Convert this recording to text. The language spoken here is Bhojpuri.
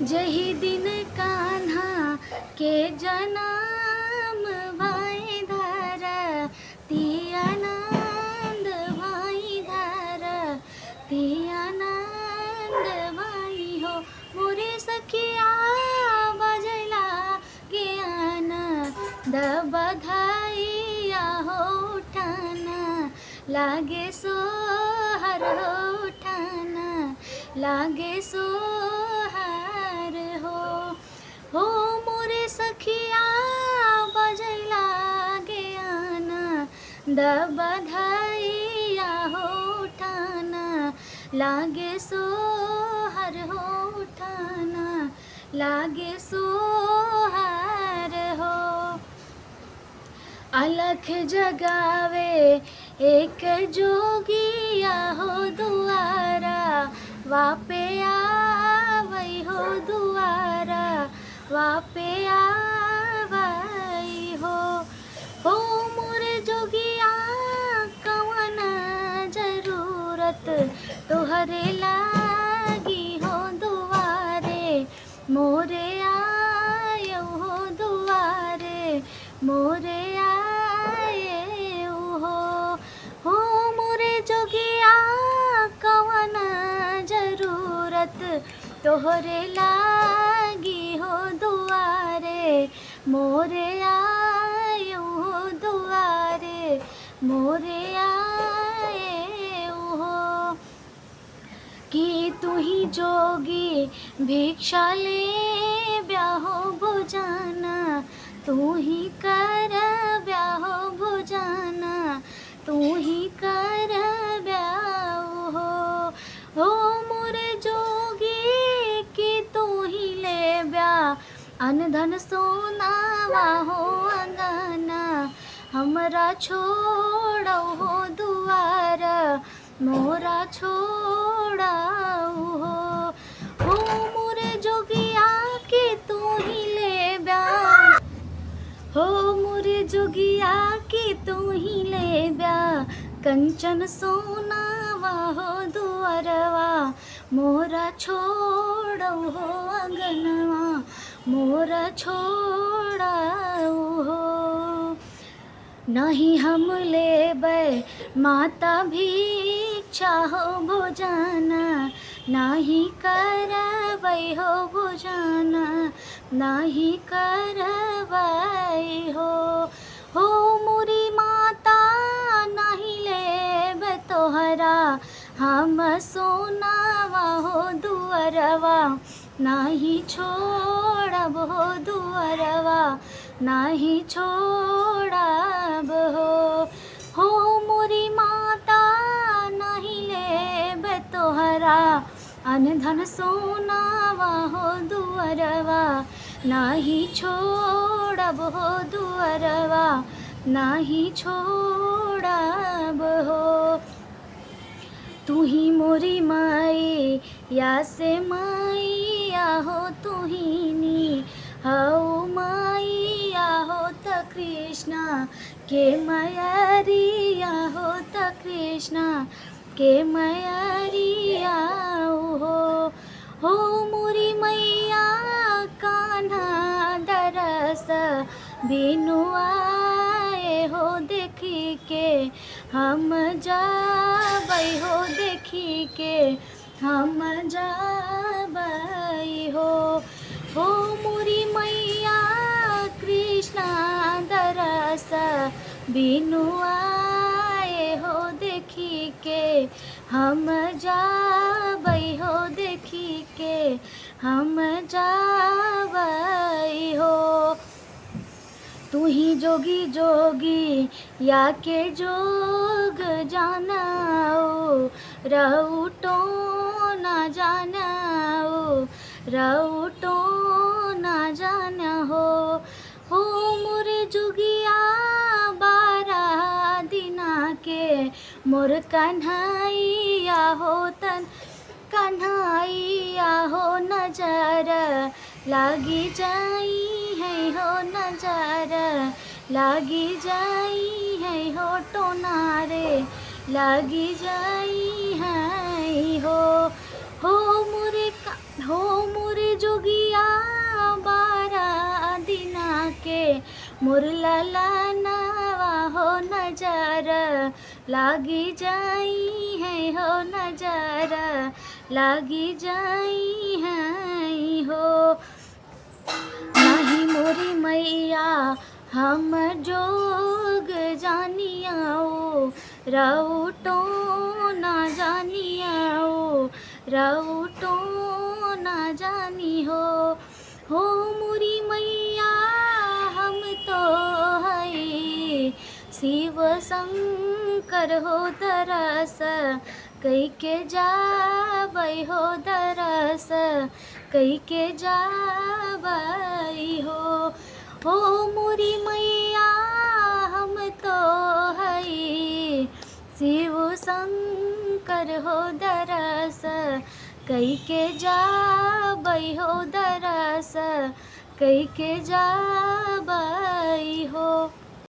जही दिन कान्हा के जनम भई धर ती आनंद भई धर ती आनंद भई हो। मोरे सखिया बजला ज्ञान द बधाइया हो उठाना लागे सोहर हो उठाना लागे सोहर हो मोरे सखिया बजला ज्ञान द बधाइया हो उठाना लागे सोहर हो उठाना लागे सोहर हो। अलख जगावे एक जोगिया हो दुआरा वापे आवई हो दुआरा वापे आवई हो मोरे जोगिया कवन जरूरत तोहरे लागी हो दुआरे मोरे आयो हो दुआरे मोरे आए हो मोरे जोगिया कवन जरूरत तोहरे लागी हो दुआरे मोरे आयो हो दुआरे मोरे आए हो। कि तू ही जोगी भिक्षा ले ब्याहो भुजाना तू ही कर ब्याहो भुजाना तू ही कर ब्याहो हो मोरे जोगी कि तू ही ले ब्या अन धन सोनावा हो अंगना हमरा छोड़ो हो दुआर मोरा छोड़ाऊ हो मोरे जोगिया के तू ही ले ब्या हो मोरे जोगिया के तू ही ले ब्या कंचन सोनावा हो दुआरवा मोरा छोड़ऊ हो अंगनवा मोरा छोड़ाऊ हो। नहीं हम लेबै माता भिक्षा हो भुजाना नहीं करबै हो भुजाना नहीं करबै हो मोरी माता नहीं लेबै तोहरा हम सोनावा हो दुअरवा नहीं छोड़ब हो दुअरवा नहीं छोड़ब हो मोरी माता नहीं लेब तोहरा अन धन सोनावा हो दुअरवा नहीं छोड़ब हो दुअरवा नहीं छोड़ब हो। तू ही मोरी माई या से माईया हो तू ही नी हो माईया हो त कृष्णा के मयरिया हो त कृष्णा के मयरिया हो मोरी मैया कान्हा दरस बिनु आए हो देखी के हम जाबै हो देखी के हम जाबै हो मोरी मैया कृष्णा दरस बिनु आए हो देखी के हम जाबै हो देखी के हम जाबै हो। तू ही जोगी जोगी या के जोग जानाओ रहूटो ना जानाओ रहूटो ना जाना हो मोरे जोगिया 12 दिना के मोर कन्हैया हो तन कन्हैया हो नजर लागी जाई है हो नजर लागी जाई है हो टोनारे लागी जाई है हो मोरे जोगिया बारा दिना के मोर ललनवा हो नजर लागी जाई है हो नजर लागी जाई है हो। नाही मोरी मैया हम जोग जानियाओ राउटो ना जानियाओ राउटो ना जानी हो मोरी मैया हम तो है शिव शंकर हो दरस कई के जाबई हो दरस कई के जाबई हो मोरी मैया हम तो है शिव शंकर हो दरस कई के जाबई हो दरस कई के जा